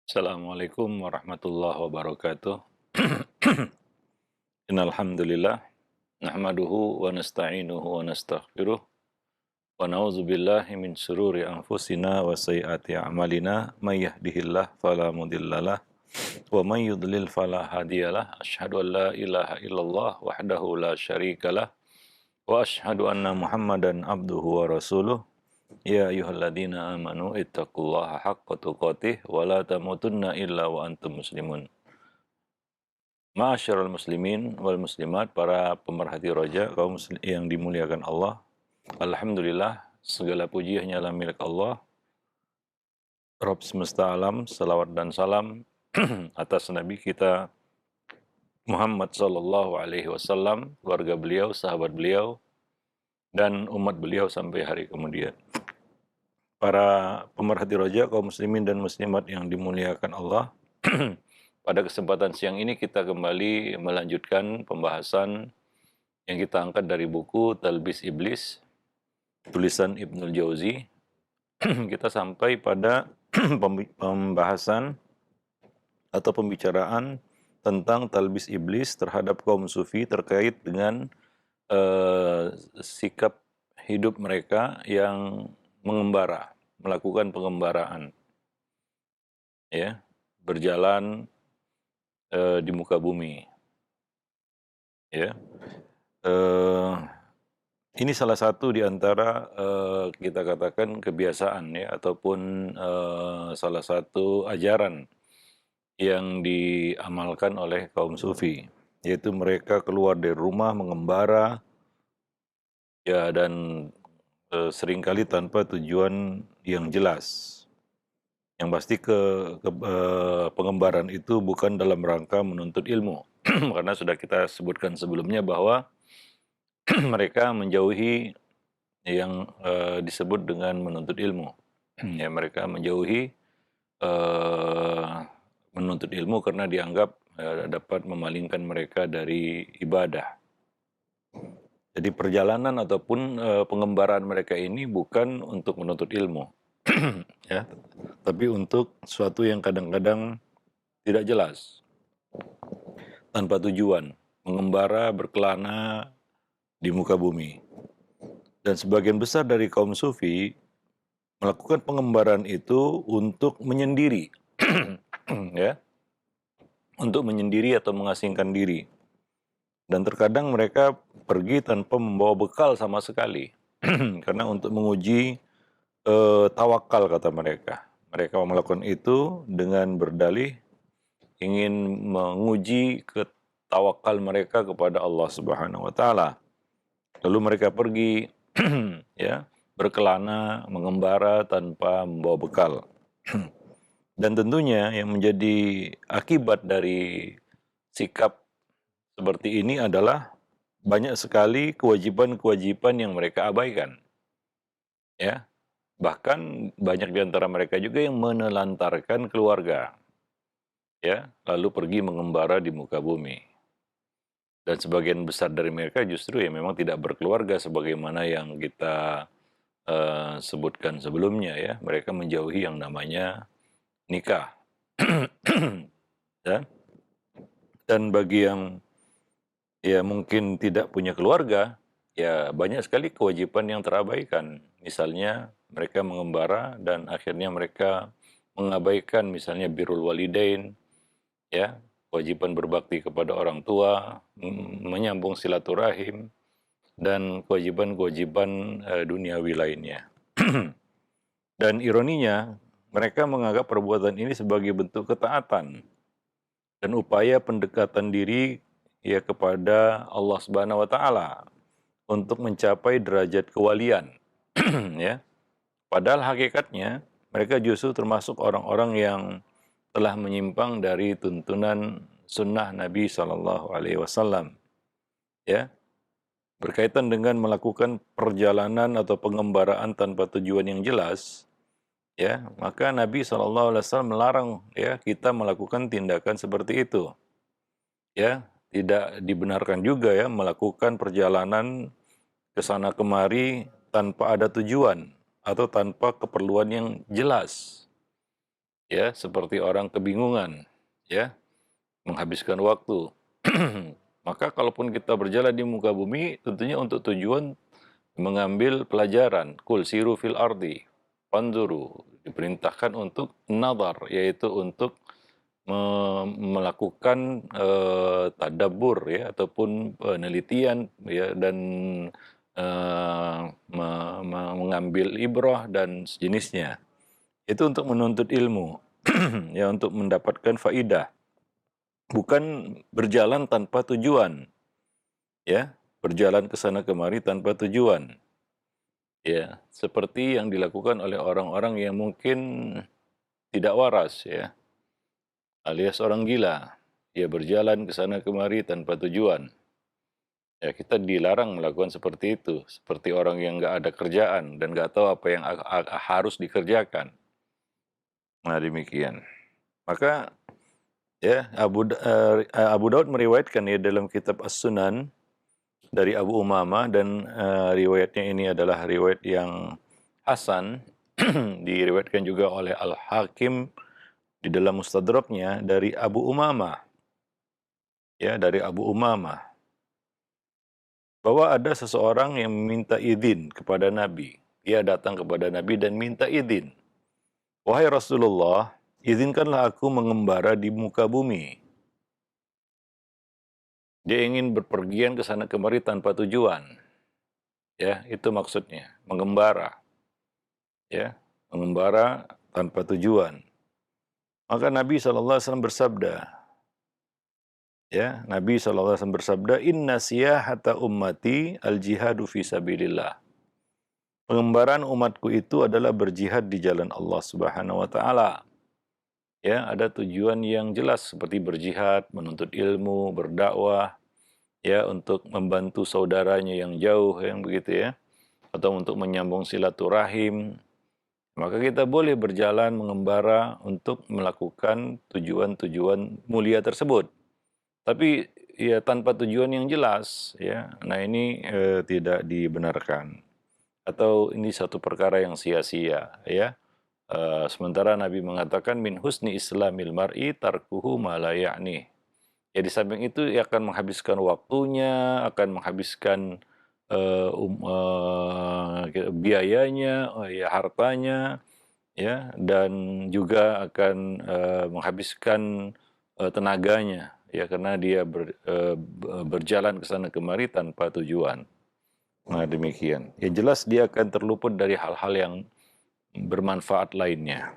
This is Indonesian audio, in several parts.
Assalamualaikum warahmatullahi wabarakatuh. Innal hamdalillah nahmaduhu wa nasta'inuhu wa nastaghfiruh wa na'udzu billahi min shururi anfusina wa sayyiati a'malina may yahdihillahu fala mudhillalah wa may yudlil fala hadiyalah. Asyhadu an la ilaha illallah wahdahu la syarikalah wa asyhadu anna Muhammadan abduhu wa rasuluh. Ya ayyuhalladzina amanu ittaqullaha haqqa tuqatih wa la tamutunna illa wa antum muslimun. Ma'asyiral muslimin wal muslimat, para pemerhati roja kaum yang dimuliakan Allah. Alhamdulillah, segala puji hanyalah milik Allah, Rabb semesta alam. Salawat dan salam atas Nabi kita Muhammad sallallahu alaihi wasallam, keluarga beliau, sahabat beliau, dan umat beliau sampai hari kemudian. Para pemerhati roja kaum muslimin dan muslimat yang dimuliakan Allah, pada kesempatan siang ini kita kembali melanjutkan pembahasan yang kita angkat dari buku Talbis Iblis, tulisan Ibnul Jauzi. Kita sampai pada pembahasan atau pembicaraan tentang talbis iblis terhadap kaum sufi terkait dengan sikap hidup mereka yang mengembara, melakukan pengembaraan, ya, berjalan di muka bumi, ya. Ini salah satu di antara kita katakan kebiasaan, ya, ataupun salah satu ajaran yang diamalkan oleh kaum sufi, yaitu mereka keluar dari rumah mengembara, ya, dan seringkali tanpa tujuan yang jelas. Yang pasti pengembaraan itu bukan dalam rangka menuntut ilmu, karena sudah kita sebutkan sebelumnya bahwa mereka menjauhi yang disebut dengan menuntut ilmu. Ya, mereka menjauhi menuntut ilmu karena dianggap dapat memalingkan mereka dari ibadah. Jadi perjalanan ataupun pengembaraan mereka ini bukan untuk menuntut ilmu, ya, tapi untuk sesuatu yang kadang-kadang tidak jelas, tanpa tujuan, mengembara, berkelana di muka bumi. Dan sebagian besar dari kaum sufi melakukan pengembaraan itu untuk menyendiri, ya, untuk menyendiri atau mengasingkan diri. Dan terkadang mereka pergi tanpa membawa bekal sama sekali, karena untuk menguji tawakal, kata mereka. Mereka melakukan itu dengan berdalih ingin menguji tawakal mereka kepada Allah Subhanahu wa taala. Lalu mereka pergi ya, berkelana, mengembara tanpa membawa bekal. Dan tentunya yang menjadi akibat dari sikap seperti ini adalah banyak sekali kewajiban-kewajiban yang mereka abaikan. Ya, bahkan banyak di antara mereka juga yang menelantarkan keluarga, ya, lalu pergi mengembara di muka bumi. Dan sebagian besar dari mereka justru ya memang tidak berkeluarga sebagaimana yang kita sebutkan sebelumnya, ya. Mereka menjauhi yang namanya nikah. Ya. Dan bagi yang ya mungkin tidak punya keluarga, ya banyak sekali kewajiban yang terabaikan. Misalnya mereka mengembara dan akhirnya mereka mengabaikan misalnya birrul walidain, ya, kewajiban berbakti kepada orang tua, menyambung silaturahim, dan kewajiban-kewajiban duniawi lainnya. Dan ironinya, mereka menganggap perbuatan ini sebagai bentuk ketaatan dan upaya pendekatan diri, ya, kepada Allah Subhanahu wa taala untuk mencapai derajat kewalian. Ya. Padahal hakikatnya mereka justru termasuk orang-orang yang telah menyimpang dari tuntunan sunnah Nabi Shallallahu Alaihi Wasallam. Ya, berkaitan dengan melakukan perjalanan atau pengembaraan tanpa tujuan yang jelas, ya, maka Nabi SAW melarang, ya, kita melakukan tindakan seperti itu. Ya, tidak dibenarkan juga, ya, melakukan perjalanan ke sana kemari tanpa ada tujuan atau tanpa keperluan yang jelas. ya, seperti orang kebingungan, ya, menghabiskan waktu. Maka kalaupun kita berjalan di muka bumi, tentunya untuk tujuan mengambil pelajaran. Kul siru fil ardi, panzuru. Diperintahkan untuk nazar, yaitu untuk melakukan tadabbur, ya, ataupun penelitian, ya, dan mengambil ibrah dan sejenisnya. Itu untuk menuntut ilmu, ya, untuk mendapatkan faidah. Bukan berjalan tanpa tujuan, ya, berjalan ke sana kemari tanpa tujuan, ya, seperti yang dilakukan oleh orang-orang yang mungkin tidak waras, ya, alias orang gila. Dia berjalan ke sana kemari tanpa tujuan. Ya, kita dilarang melakukan seperti itu, seperti orang yang nggak ada kerjaan dan nggak tahu apa yang harus dikerjakan. Nah, demikian. Maka, ya, Abu Daud meriwayatkan, ya, dalam kitab As-Sunan dari Abu Umamah, dan riwayatnya ini adalah riwayat yang hasan. Diriwayatkan juga oleh Al-Hakim di dalam Mustadraknya dari Abu Umamah, ya, dari Abu Umamah, bahwa ada seseorang yang meminta izin kepada Nabi. Dia datang kepada Nabi dan minta izin. Wahai Rasulullah, izinkanlah aku mengembara di muka bumi. Dia ingin berpergian ke sana kemari tanpa tujuan. Ya, itu maksudnya, mengembara. Ya, mengembara tanpa tujuan. Maka Nabi SAW bersabda, ya, Nabi SAW bersabda, Inna siyahata ummati al-jihadu fi sabilillah. Pengembaraan umatku itu adalah berjihad di jalan Allah Subhanahu wa taala. Ya, ada tujuan yang jelas seperti berjihad, menuntut ilmu, berdakwah, ya, untuk membantu saudaranya yang jauh, yang begitu, ya, atau untuk menyambung silaturahim. Maka kita boleh berjalan mengembara untuk melakukan tujuan-tujuan mulia tersebut. Tapi, ya, tanpa tujuan yang jelas, ya. Nah, ini tidak dibenarkan. Atau ini satu perkara yang sia-sia, ya. Sementara Nabi mengatakan min husni islamil mar'i tarkuhu ma la ya'ni. Ya, di samping itu ia akan menghabiskan waktunya, akan menghabiskan biayanya, ya, hartanya, ya, dan juga akan menghabiskan tenaganya, ya, karena dia berjalan ke sana kemari tanpa tujuan. Nah, demikian. Ya, jelas dia akan terluput dari hal-hal yang bermanfaat lainnya.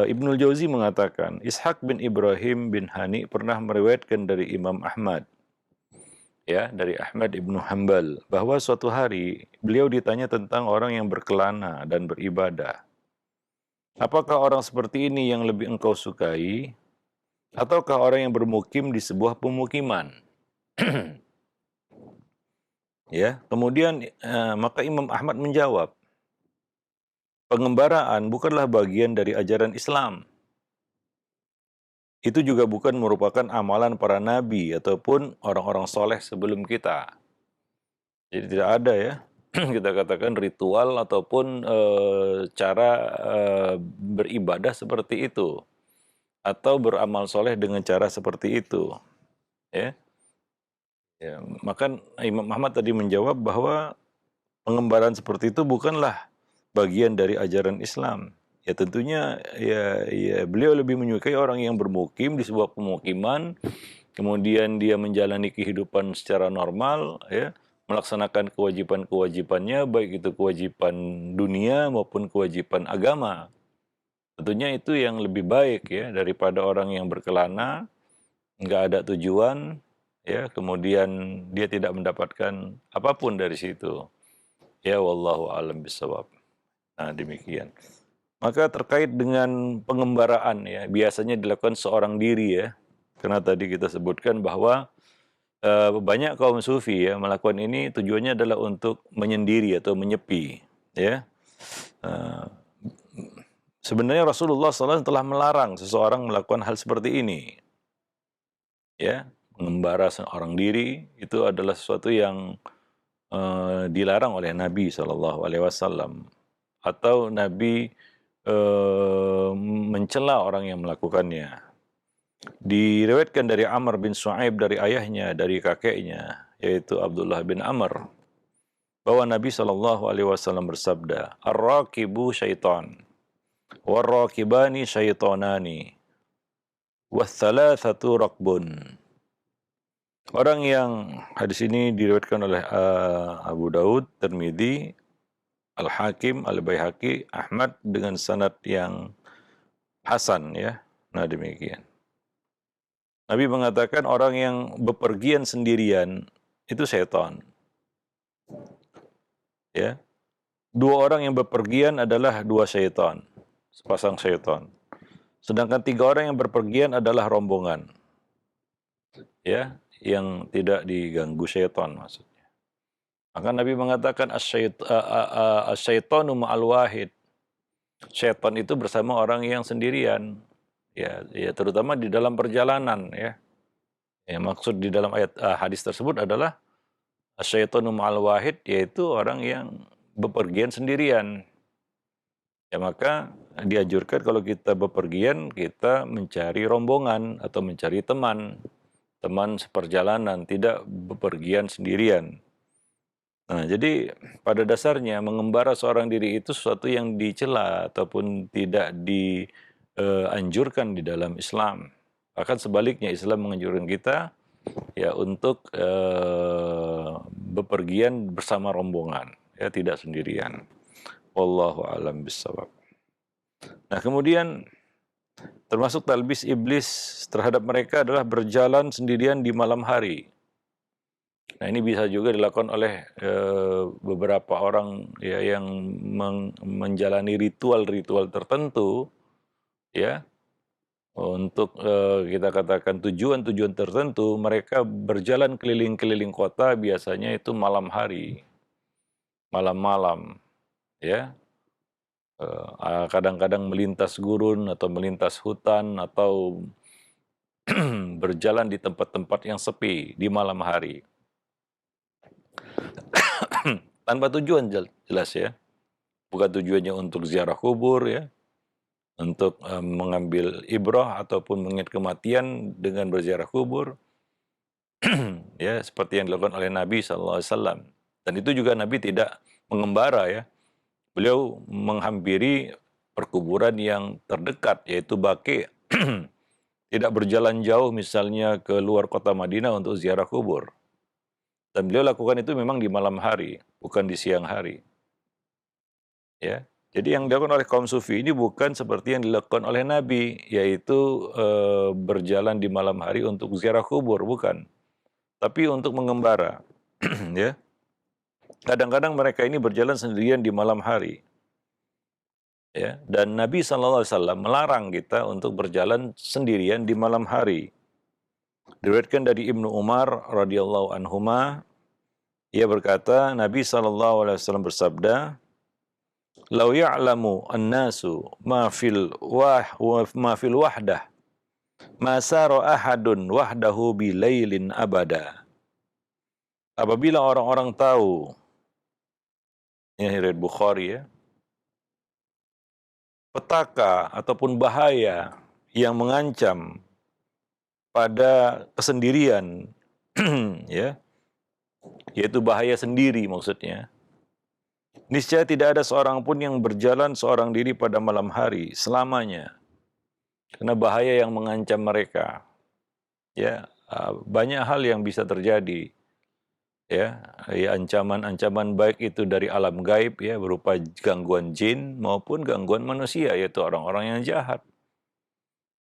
Ibnul Jauzi mengatakan, Ishaq bin Ibrahim bin Hani pernah meriwayatkan dari Imam Ahmad, ya, dari Ahmad ibnu Hanbal, bahwa suatu hari beliau ditanya tentang orang yang berkelana dan beribadah. Apakah orang seperti ini yang lebih engkau sukai, ataukah orang yang bermukim di sebuah pemukiman? Ya, kemudian maka Imam Ahmad menjawab, pengembaraan bukanlah bagian dari ajaran Islam. Itu juga bukan merupakan amalan para nabi ataupun orang-orang soleh sebelum kita. Jadi tidak ada, ya, kita katakan ritual ataupun cara beribadah seperti itu, atau beramal soleh dengan cara seperti itu, ya. Ya, maka Imam Ahmad tadi menjawab bahwa pengembaraan seperti itu bukanlah bagian dari ajaran Islam. Ya, tentunya, ya, beliau lebih menyukai orang yang bermukim di sebuah pemukiman, kemudian dia menjalani kehidupan secara normal, ya, melaksanakan kewajiban-kewajibannya, baik itu kewajiban dunia maupun kewajiban agama. Tentunya itu yang lebih baik, ya, daripada orang yang berkelana, nggak ada tujuan, ya, kemudian dia tidak mendapatkan apapun dari situ. Ya, wallahu a'lam bishawab. Nah, demikian. Maka terkait dengan pengembaraan, ya, biasanya dilakukan seorang diri, ya. Karena tadi kita sebutkan bahwa banyak kaum sufi, ya, melakukan ini tujuannya adalah untuk menyendiri atau menyepi, ya. Eh, Sebenarnya Rasulullah SAW telah melarang seseorang melakukan hal seperti ini, ya. Mengembara seorang diri itu adalah sesuatu yang dilarang oleh Nabi SAW, atau Nabi mencela orang yang melakukannya. Diriwayatkan dari Amr bin Shu'aib dari ayahnya, dari kakeknya, yaitu Abdullah bin Amr, bahwa Nabi SAW bersabda, "Ar-rakibu syaitan, war-rakibani syaitanani, wath-thalathatu rakbun." Orang yang hadis ini diriwayatkan oleh Abu Daud, Tirmidzi, Al-Hakim, Al-Baihaqi, Ahmad dengan sanad yang hasan ya. Nah demikian. Nabi mengatakan orang yang bepergian sendirian itu setan. Ya. Dua orang yang bepergian adalah dua setan, sepasang setan. Sedangkan tiga orang yang bepergian adalah rombongan. Ya, yang tidak diganggu setan maksudnya. Maka Nabi mengatakan as-syaitanu ma'al wahid. Setan itu bersama orang yang sendirian. Ya, terutama di dalam perjalanan ya. Ya, maksud di dalam ayat hadis tersebut adalah asyaitonu ma'al wahid, yaitu orang yang bepergian sendirian. Ya maka dianjurkan kalau kita bepergian, kita mencari rombongan atau mencari teman seperjalanan, tidak bepergian sendirian. Nah, jadi pada dasarnya mengembara seorang diri itu sesuatu yang dicela ataupun tidak dianjurkan di dalam Islam. Bahkan sebaliknya Islam menganjurkan kita ya untuk bepergian bersama rombongan, ya tidak sendirian. Wallahu a'lam bishawab. Nah, kemudian termasuk talbis iblis terhadap mereka adalah berjalan sendirian di malam hari. Nah, ini bisa juga dilakukan oleh beberapa orang ya yang menjalani ritual-ritual tertentu ya. Untuk kita katakan tujuan-tujuan tertentu, mereka berjalan keliling-keliling kota biasanya itu malam hari, malam-malam, ya. Kadang-kadang melintas gurun atau melintas hutan atau berjalan di tempat-tempat yang sepi di malam hari. Tanpa tujuan jelas ya. Bukan tujuannya untuk ziarah kubur ya. Untuk mengambil ibrah ataupun mengingat kematian dengan berziarah kubur, ya seperti yang dilakukan oleh Nabi SAW. Dan itu juga Nabi tidak mengembara ya, beliau menghampiri perkuburan yang terdekat yaitu Baqi', tidak berjalan jauh misalnya ke luar kota Madinah untuk ziarah kubur. Dan beliau lakukan itu memang di malam hari, bukan di siang hari. Ya. Jadi yang dilakukan oleh kaum sufi ini bukan seperti yang dilakukan oleh Nabi, yaitu berjalan di malam hari untuk ziarah kubur, bukan. Tapi untuk mengembara. Ya. Kadang-kadang mereka ini berjalan sendirian di malam hari. Ya. Dan Nabi SAW melarang kita untuk berjalan sendirian di malam hari. Diriwayatkan dari Ibnu Umar radhiyallahu anhuma, ia berkata, Nabi SAW bersabda, "Lau ya'lamu an-nasu ma fil wahdah, ma sara ahadun wahdahu bilailin abada." Apabila orang-orang tahu, ini riwayat Bukhari ya, petaka ataupun bahaya yang mengancam pada kesendirian, ya, yaitu bahaya sendiri maksudnya. Niscaya tidak ada seorang pun yang berjalan seorang diri pada malam hari selamanya. Karena bahaya yang mengancam mereka. Ya, banyak hal yang bisa terjadi. Ya, ancaman-ancaman baik itu dari alam gaib ya berupa gangguan jin maupun gangguan manusia yaitu orang-orang yang jahat.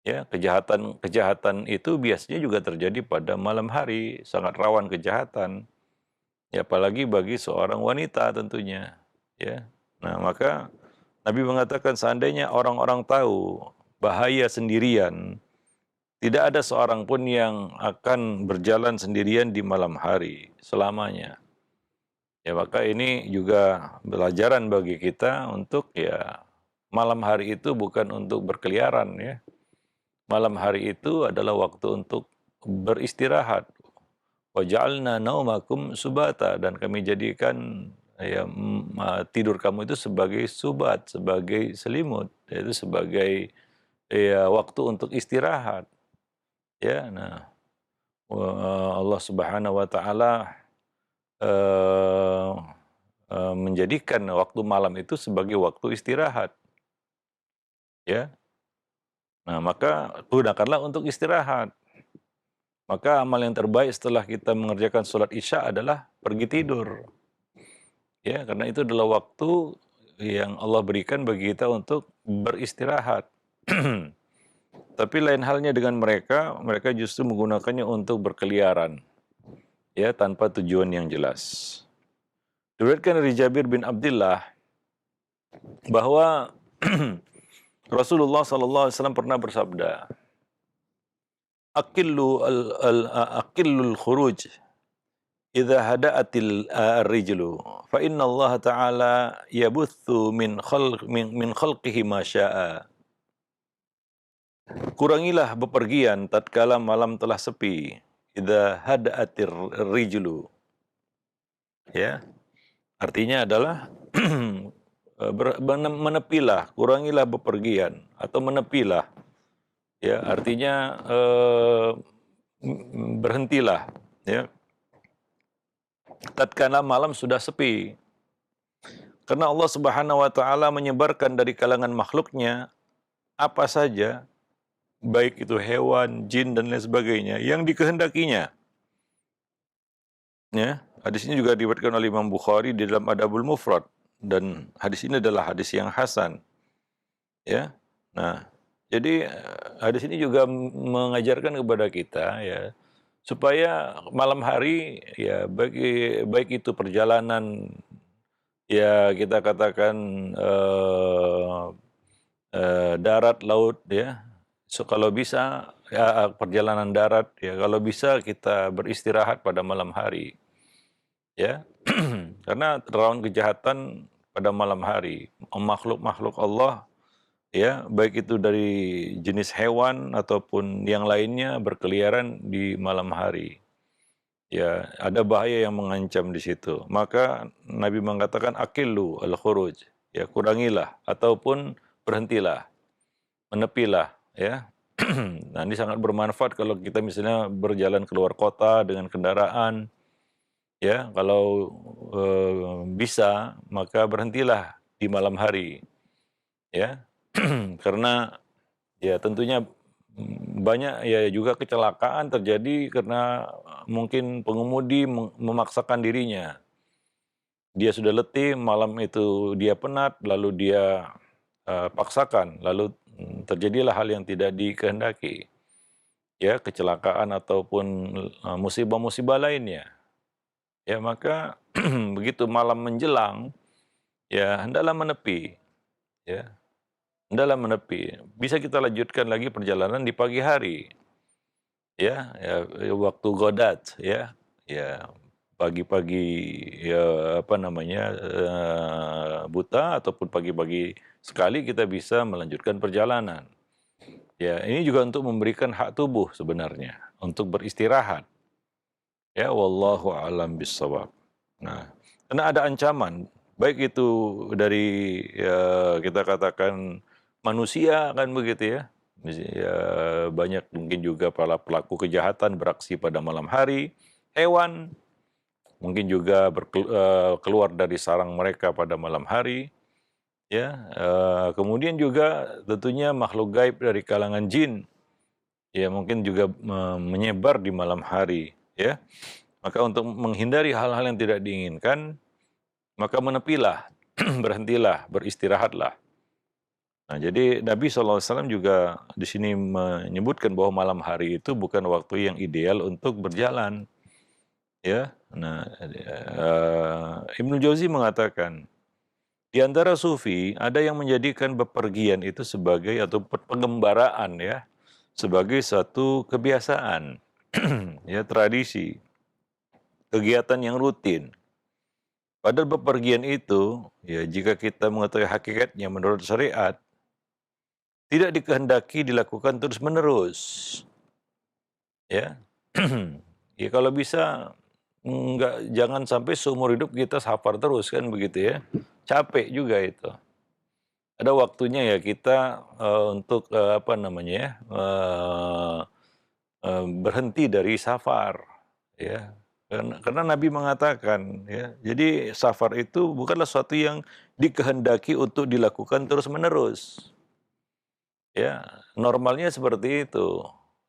Ya, kejahatan itu biasanya juga terjadi pada malam hari, sangat rawan kejahatan. Ya, apalagi bagi seorang wanita tentunya. Ya, nah maka Nabi mengatakan seandainya orang-orang tahu bahaya sendirian, tidak ada seorang pun yang akan berjalan sendirian di malam hari selamanya. Ya maka ini juga pelajaran bagi kita untuk ya malam hari itu bukan untuk berkeliaran ya. Malam hari itu adalah waktu untuk beristirahat. Wa ja'alna naumakum subata, dan kami jadikan ya tidur kamu itu sebagai subat, sebagai selimut, yaitu sebagai ya waktu untuk istirahat. Ya, nah, Allah Subhanahu wa taala eh, menjadikan waktu malam itu sebagai waktu istirahat, ya. Nah, maka gunakanlah untuk istirahat. Maka amal yang terbaik setelah kita mengerjakan sholat Isya adalah pergi tidur. Ya, karena itu adalah waktu yang Allah berikan bagi kita untuk beristirahat. Tapi lain halnya dengan mereka, mereka justru menggunakannya untuk berkeliaran, ya, tanpa tujuan yang jelas. Diriwayatkan dari Jabir bin Abdullah bahwa Rasulullah SAW pernah bersabda, Aqillul khuruj idza hada'atil rijlu fa inna Allah ta'ala yabuthu min khalqihi ma syaa. Kurangilah bepergian tatkala malam telah sepi. Idza hada'atir rijlu. Ya, artinya adalah menepilah, kurangilah bepergian atau menepilah. Ya, artinya berhentilah, ya. Tatkala malam sudah sepi. Karena Allah Subhanahu wa taala menyebarkan dari kalangan makhluknya apa saja, baik itu hewan, jin dan lain sebagainya yang dikehendakinya. Ya, hadis ini juga diriwayatkan oleh Imam Bukhari di dalam Adabul Mufrad dan hadis ini adalah hadis yang hasan. Ya. Nah, jadi hadis ini juga mengajarkan kepada kita, ya, supaya malam hari, ya, baik itu perjalanan, ya, kita katakan darat, laut, ya. So, kalau bisa, ya, perjalanan darat, ya, kalau bisa kita beristirahat pada malam hari, ya. Karena rawan kejahatan pada malam hari. Makhluk-makhluk Allah, ya, baik itu dari jenis hewan ataupun yang lainnya berkeliaran di malam hari. Ya, ada bahaya yang mengancam di situ. Maka Nabi mengatakan akillu al-khuruj, ya, kurangilah ataupun berhentilah, menepilah, ya. Nah, ini sangat bermanfaat kalau kita misalnya berjalan keluar kota dengan kendaraan, ya. Kalau bisa maka berhentilah di malam hari, ya. Karena, ya, tentunya banyak, ya, juga kecelakaan terjadi karena mungkin pengemudi memaksakan dirinya. Dia sudah letih, malam itu dia penat, lalu dia paksakan, lalu terjadilah hal yang tidak dikehendaki, ya, kecelakaan ataupun musibah-musibah lainnya. Ya, maka begitu malam menjelang, ya, hendaklah menepi, ya. Hendaklah menepi. Bisa kita lanjutkan lagi perjalanan di pagi hari, ya, waktu godat, ya, ya, pagi-pagi, ya, apa namanya, buta ataupun pagi-pagi sekali kita bisa melanjutkan perjalanan. Ya, ini juga untuk memberikan hak tubuh sebenarnya untuk beristirahat. Ya, wallahu a'lam bissawab. Nah, karena ada ancaman, baik itu dari, ya, kita katakan manusia, kan begitu, ya. Ya, banyak mungkin juga para pelaku kejahatan beraksi pada malam hari, hewan mungkin juga keluar dari sarang mereka pada malam hari, ya. Kemudian juga tentunya makhluk gaib dari kalangan jin, ya, mungkin juga menyebar di malam hari, ya. Maka untuk menghindari hal-hal yang tidak diinginkan, maka menepilah, berhentilah, beristirahatlah. Nah, jadi Nabi SAW juga di sini menyebutkan bahwa malam hari itu bukan waktu yang ideal untuk berjalan, ya. Nah, Ibnu Jauzi mengatakan, di antara sufi ada yang menjadikan bepergian itu sebagai atau penggembaraan, ya, sebagai satu kebiasaan, ya, tradisi, kegiatan yang rutin. Padahal bepergian itu, ya, jika kita mengetahui hakikatnya menurut syariat, tidak dikehendaki dilakukan terus-menerus, ya. Ya, kalau bisa jangan sampai seumur hidup kita safar terus, kan begitu, ya. Capek juga itu. ada waktunya ya kita untuk apa namanya ya, berhenti dari safar, ya. Karena Nabi mengatakan, ya, jadi safar itu bukanlah suatu yang dikehendaki untuk dilakukan terus-menerus. Ya, normalnya seperti itu.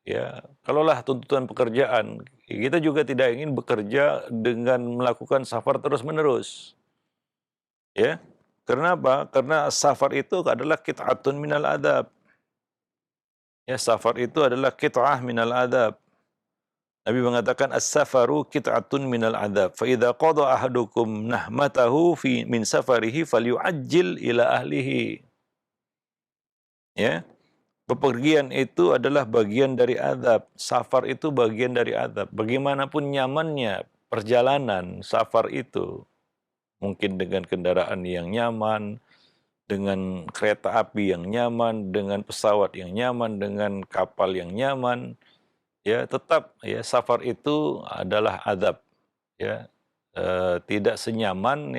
Ya, kalaulah tuntutan pekerjaan, kita juga tidak ingin bekerja dengan melakukan safar terus-menerus. Ya, karena apa? Karena safar itu adalah qit'atun minal adab. Ya, safar itu adalah qit'ah minal adab. Nabi mengatakan as-safaru qit'atun minal adab. Fa idza qada ahadukum nahmatahu min safarihi falyu'ajjil ila ahlihi. Ya, bepergian itu adalah bagian dari adab. Safar itu bagian dari adab. Bagaimanapun nyamannya perjalanan safar itu, mungkin dengan kendaraan yang nyaman, dengan kereta api yang nyaman, dengan pesawat yang nyaman, dengan kapal yang nyaman, ya tetap ya safar itu adalah adab, ya. Tidak senyaman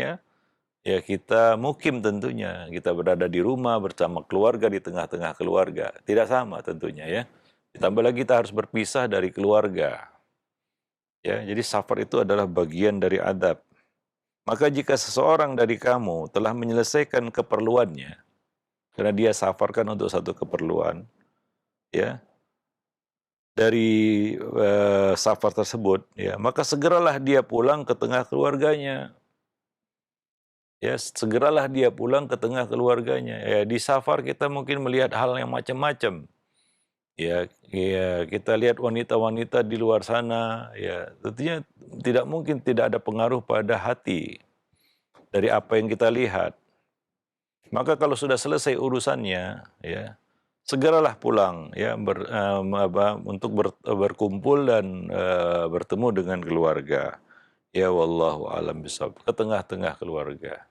ya kita mukim tentunya, kita berada di rumah bersama keluarga di tengah-tengah keluarga, tidak sama tentunya ya. Ditambah lagi kita harus berpisah dari keluarga, ya. Jadi safar itu adalah bagian dari adab. Maka jika seseorang dari kamu telah menyelesaikan keperluannya, karena dia safarkan untuk satu keperluan, ya, dari safar tersebut, ya, maka segeralah dia pulang ke tengah keluarganya. Ya, segeralah dia pulang ke tengah keluarganya. Ya, di safar kita mungkin melihat hal yang macam-macam. Ya, kita lihat wanita-wanita di luar sana, ya, tentunya tidak mungkin tidak ada pengaruh pada hati dari apa yang kita lihat. Maka kalau sudah selesai urusannya, ya, segeralah pulang, ya, untuk berkumpul dan bertemu dengan keluarga. Ya, wallahu alam bisawab, ke tengah-tengah keluarga.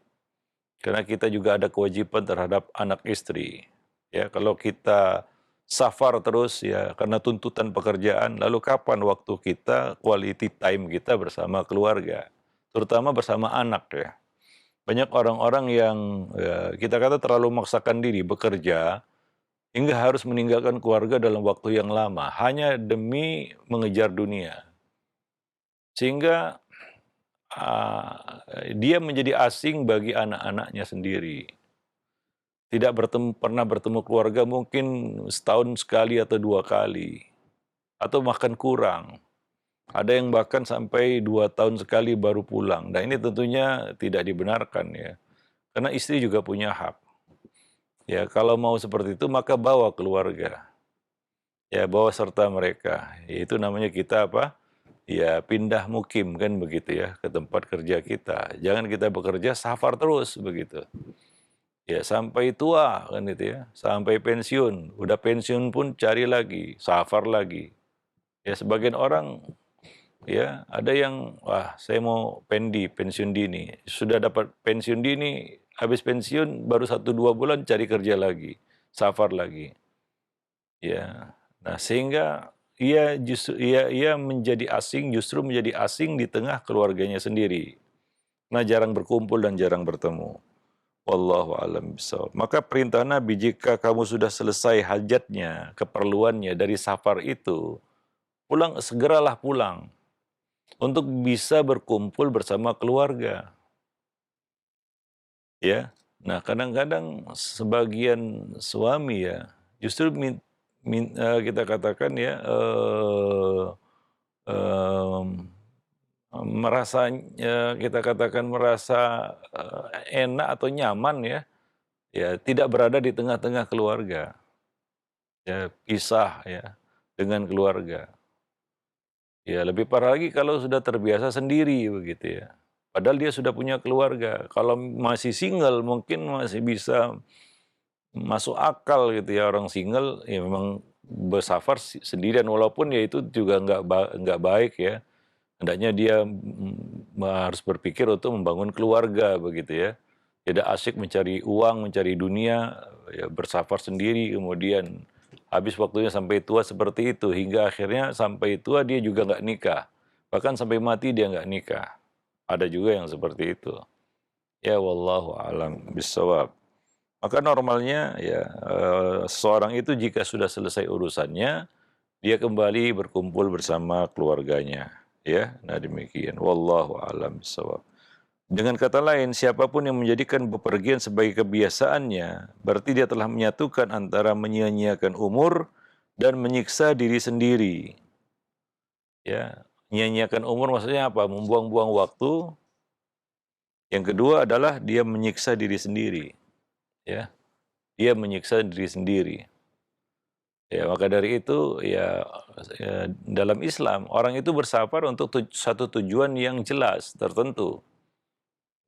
Karena kita juga ada kewajiban terhadap anak istri. Ya, kalau kita safar terus ya karena tuntutan pekerjaan, lalu kapan waktu kita, quality time kita bersama keluarga, terutama bersama anak ya. Banyak orang-orang yang ya, kita kata terlalu memaksakan diri bekerja hingga harus meninggalkan keluarga dalam waktu yang lama hanya demi mengejar dunia. Sehingga dia menjadi asing bagi anak-anaknya sendiri. Tidak pernah bertemu keluarga mungkin setahun sekali atau 2 kali, atau bahkan kurang. Ada yang bahkan sampai 2 tahun sekali baru pulang. Nah, ini tentunya tidak dibenarkan ya, karena istri juga punya hak. Ya, kalau mau seperti itu maka bawa keluarga, ya bawa serta mereka. Itu namanya kita apa? Ya pindah mukim kan begitu ya, ke tempat kerja kita. Jangan kita bekerja safar terus begitu. Ya sampai tua kan itu ya, sampai pensiun. Udah pensiun pun cari lagi, safar lagi. Ya sebagian orang ya ada yang wah saya mau pensiun dini. Sudah dapat pensiun dini, habis pensiun baru 1-2 bulan cari kerja lagi, safar lagi. Ya. Nah, sehingga ia menjadi asing, justru menjadi asing di tengah keluarganya sendiri. Nah, jarang berkumpul dan jarang bertemu. Wallahu a'lam bishawab. Maka perintah Nabi jika kamu sudah selesai hajatnya, keperluannya dari safar itu, segeralah pulang untuk bisa berkumpul bersama keluarga. Ya. Nah, kadang-kadang sebagian suami ya justru kita katakan ya mmm, merasa kita katakan merasa enak atau nyaman ya. Ya, tidak berada di tengah-tengah keluarga, ya pisah ya dengan keluarga. Ya lebih parah lagi kalau sudah terbiasa sendiri begitu ya. Padahal dia sudah punya keluarga. Kalau masih single mungkin masih bisa masuk akal gitu ya, orang single ya memang bersafar sendirian walaupun ya itu juga nggak baik ya. Hendaknya dia harus berpikir untuk membangun keluarga begitu ya. Tidak asyik mencari uang, mencari dunia, ya bersafar sendiri, kemudian habis waktunya sampai tua seperti itu, hingga akhirnya sampai tua dia juga nggak nikah. Bahkan sampai mati dia nggak nikah. Ada juga yang seperti itu. Ya wallahu alam bisawab. Maka normalnya ya seseorang itu jika sudah selesai urusannya, dia kembali berkumpul bersama keluarganya. Ya, nah demikian. Wallahu a'lam bishawab. Dengan kata lain, siapapun yang menjadikan bepergian sebagai kebiasaannya, berarti dia telah menyatukan antara menyia-nyiakan umur dan menyiksa diri sendiri. Ya, menyia-nyiakan umur maksudnya apa? Membuang-buang waktu. Yang kedua adalah dia menyiksa diri sendiri. Ya, dia menyiksa diri sendiri. Ya, maka dari itu dalam Islam orang itu bersafar untuk satu tujuan yang jelas tertentu.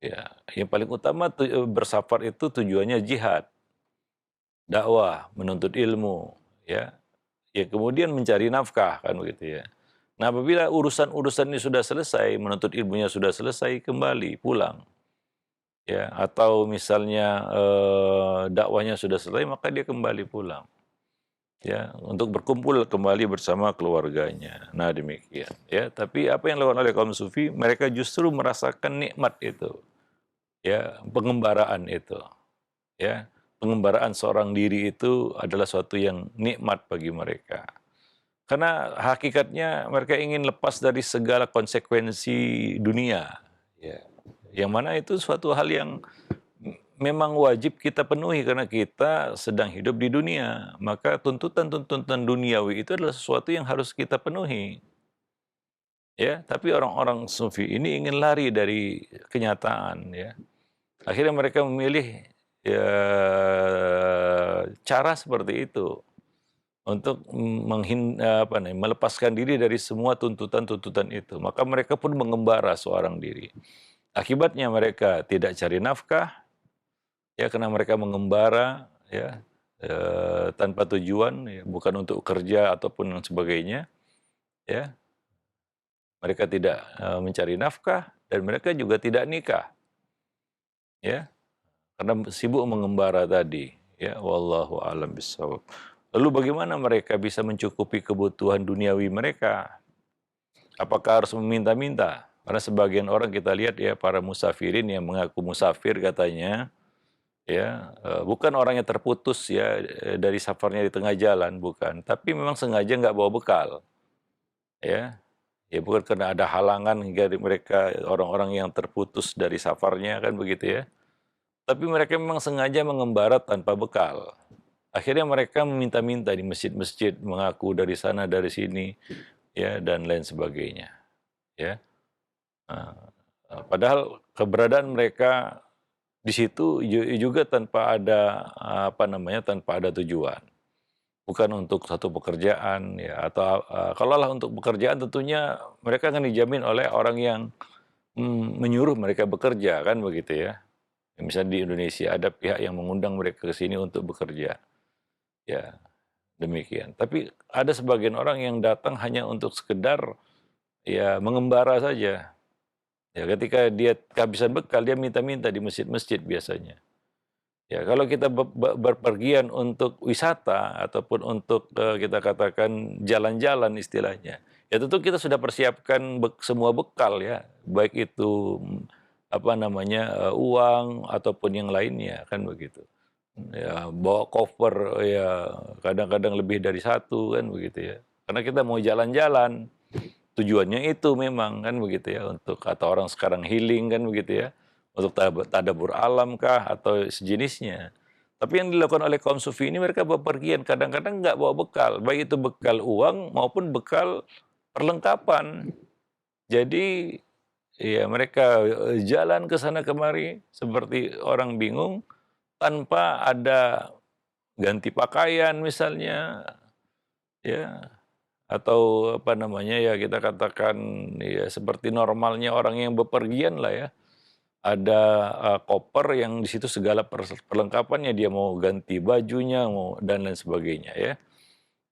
Ya, yang paling utama bersafar itu tujuannya jihad, dakwah, menuntut ilmu, ya. Ya kemudian mencari nafkah kan begitu ya. Nah, apabila urusan-urusan ini sudah selesai, menuntut ilmunya sudah selesai, kembali pulang. Ya, atau misalnya dakwahnya sudah selesai, maka dia kembali pulang. Ya, untuk berkumpul kembali bersama keluarganya. Nah, demikian. Ya, tapi apa yang dilakukan oleh kaum sufi, mereka justru merasakan nikmat itu. Ya, pengembaraan itu. Ya, pengembaraan seorang diri itu adalah suatu yang nikmat bagi mereka. Karena hakikatnya mereka ingin lepas dari segala konsekuensi dunia. Ya. Yang mana itu suatu hal yang memang wajib kita penuhi karena kita sedang hidup di dunia. Maka tuntutan-tuntutan duniawi itu adalah sesuatu yang harus kita penuhi. Ya, tapi orang-orang sufi ini ingin lari dari kenyataan ya. Akhirnya mereka memilih ya cara seperti itu untuk melepaskan diri dari semua tuntutan-tuntutan itu. Maka mereka pun mengembara seorang diri. Akibatnya mereka tidak cari nafkah, ya karena mereka mengembara, ya tanpa tujuan, ya, bukan untuk kerja ataupun yang sebagainya, ya mereka tidak mencari nafkah dan mereka juga tidak nikah, ya karena sibuk mengembara tadi, ya wallahu a'lam bishawab. Lalu bagaimana mereka bisa mencukupi kebutuhan duniawi mereka? Apakah harus meminta-minta? Karena sebagian orang kita lihat ya para musafirin yang mengaku musafir katanya, ya bukan orang yang terputus ya dari safarnya di tengah jalan, bukan. Tapi memang sengaja nggak bawa bekal, ya. Ya bukan karena ada halangan hingga mereka orang-orang yang terputus dari safarnya kan begitu ya. Tapi mereka memang sengaja mengembara tanpa bekal. Akhirnya mereka meminta-minta di masjid-masjid, mengaku dari sana dari sini, ya dan lain sebagainya. Ya, padahal keberadaan mereka di situ juga tanpa ada tanpa ada tujuan. Bukan untuk satu pekerjaan ya atau kalaulah untuk pekerjaan tentunya mereka akan dijamin oleh orang yang menyuruh mereka bekerja kan begitu ya. Misalnya di Indonesia ada pihak yang mengundang mereka ke sini untuk bekerja. Ya, demikian. Tapi ada sebagian orang yang datang hanya untuk sekedar ya mengembara saja. Ya, ketika dia kehabisan bekal dia minta-minta di masjid-masjid biasanya. Ya, kalau kita berpergian untuk wisata ataupun untuk kita katakan jalan-jalan istilahnya, ya tentu kita sudah persiapkan semua bekal ya, baik itu uang ataupun yang lainnya kan begitu. Ya, bawa koper ya kadang-kadang lebih dari satu kan begitu ya. Karena kita mau jalan-jalan, tujuannya itu memang kan begitu ya untuk kata orang sekarang healing kan begitu ya. Untuk tadabbur alam kah atau sejenisnya. Tapi yang dilakukan oleh kaum sufi ini mereka bepergian kadang-kadang nggak bawa bekal, baik itu bekal uang maupun bekal perlengkapan. Jadi ya mereka jalan ke sana kemari seperti orang bingung tanpa ada ganti pakaian misalnya, ya atau ya kita katakan ya seperti normalnya orang yang bepergian lah ya. Ada koper yang di situ segala perlengkapannya, dia mau ganti bajunya, mau dan lain sebagainya ya.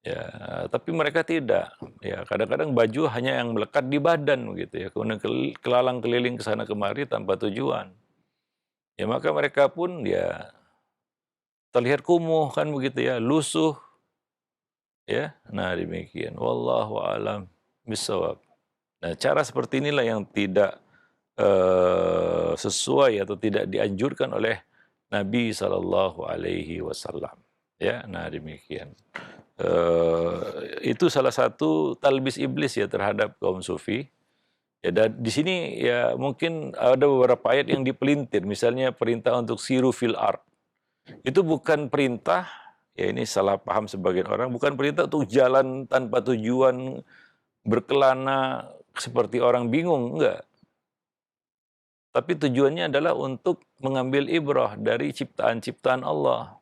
Ya, tapi mereka tidak. Ya, kadang-kadang baju hanya yang melekat di badan begitu ya. Kemudian kelalang keliling ke sana kemari tanpa tujuan. Ya, maka mereka pun ya terlihat kumuh kan begitu ya, lusuh ya. Nah, demikian. Wallahu a'lam bishawab. Nah, cara seperti inilah yang tidak sesuai atau tidak dianjurkan oleh Nabi Shallallahu Alaihi Wasallam. Ya, nah demikian. Itu salah satu talbis iblis ya terhadap kaum sufi. Ya, dan di sini ya mungkin ada beberapa ayat yang dipelintir, misalnya perintah untuk siru fil ard. Itu bukan perintah, ya ini salah paham sebagian orang, bukan perintah untuk jalan tanpa tujuan, berkelana seperti orang bingung, enggak. Tapi tujuannya adalah untuk mengambil ibrah dari ciptaan-ciptaan Allah.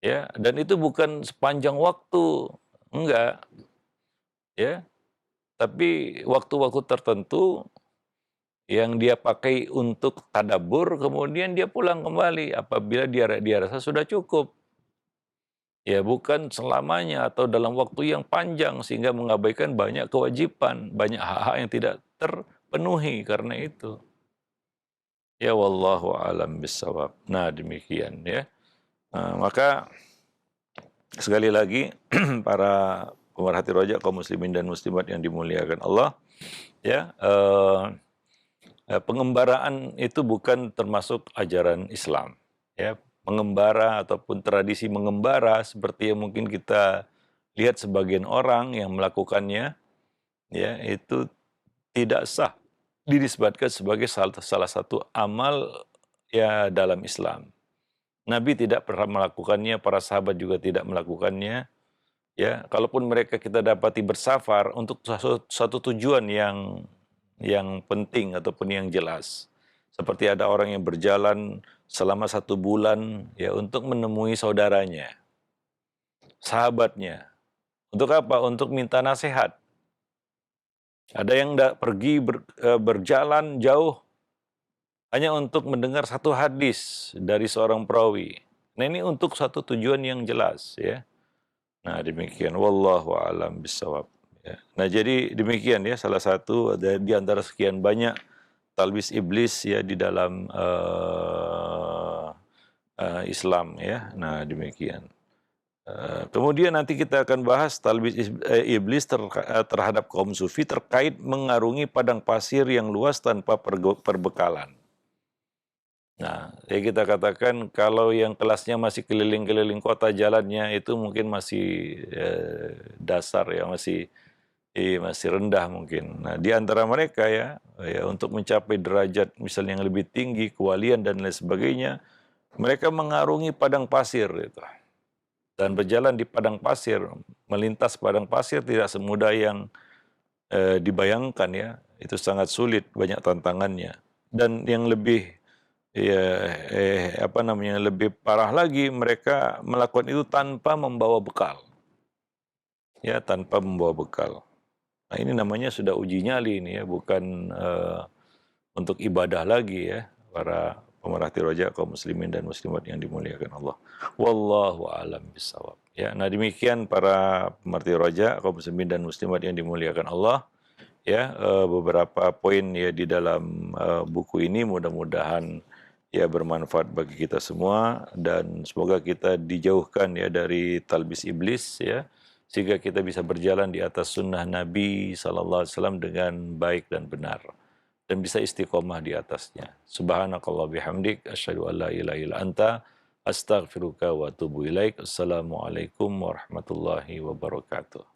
Ya, dan itu bukan sepanjang waktu, enggak, ya. Tapi waktu-waktu tertentu yang dia pakai untuk tadabbur, kemudian dia pulang kembali apabila dia rasa sudah cukup. Ya, bukan selamanya atau dalam waktu yang panjang sehingga mengabaikan banyak kewajiban, banyak hak-hak yang tidak terpenuhi karena itu. Ya wallahu alam bisawab. Nah, demikian ya. Maka sekali lagi para pemerhati rojak kaum muslimin dan muslimat yang dimuliakan Allah, ya, pengembaraan itu bukan termasuk ajaran Islam. Ya, mengembara ataupun tradisi mengembara seperti yang mungkin kita lihat sebagian orang yang melakukannya, ya, itu tidak sah dinisbatkan sebagai salah satu amal ya dalam Islam. Nabi tidak pernah melakukannya, para sahabat juga tidak melakukannya. Ya, kalaupun mereka kita dapati bersafar untuk satu tujuan yang penting ataupun yang jelas. Seperti ada orang yang berjalan selama 1 bulan ya untuk menemui saudaranya, sahabatnya. Untuk apa? Untuk minta nasihat. Ada yang pergi berjalan jauh hanya untuk mendengar satu hadis dari seorang perawi. Nah, ini untuk satu tujuan yang jelas ya. Nah, demikian wallahu alam bisawab. Ya. Nah, jadi demikian ya salah satu di antara sekian banyak talbis iblis ya di dalam Islam ya. Nah, demikian. Kemudian nanti kita akan bahas talbis iblis terhadap kaum sufi terkait mengarungi padang pasir yang luas tanpa perbekalan. Nah, ya kita katakan kalau yang kelasnya masih keliling-keliling kota jalannya itu mungkin masih dasar ya, masih rendah mungkin. Nah, di antara mereka ya untuk mencapai derajat misalnya yang lebih tinggi, kewalian dan lain sebagainya, mereka mengarungi padang pasir itu. Dan berjalan di padang pasir, melintas padang pasir tidak semudah yang dibayangkan ya. Itu sangat sulit, banyak tantangannya. Dan yang lebih lebih parah lagi, mereka melakukan itu tanpa membawa bekal. Ya, tanpa membawa bekal. Nah, ini namanya sudah uji nyali ini ya, bukan untuk ibadah lagi ya, para pemerhati rojak kaum muslimin dan muslimat yang dimuliakan Allah. Wallahu a'lam bishawab. Ya, nah demikian para pemerhati rojak kaum muslimin dan muslimat yang dimuliakan Allah. Ya, beberapa poin ya di dalam buku ini mudah-mudahan ya bermanfaat bagi kita semua dan semoga kita dijauhkan ya dari talbis iblis ya sehingga kita bisa berjalan di atas sunnah Nabi SAW dengan baik dan benar dan bisa istiqomah di atasnya. Subhanakallah bihamdik asyhadu an la ilaha illa anta astaghfiruka wa atubu ilaik. Assalamualaikum warahmatullahi wabarakatuh.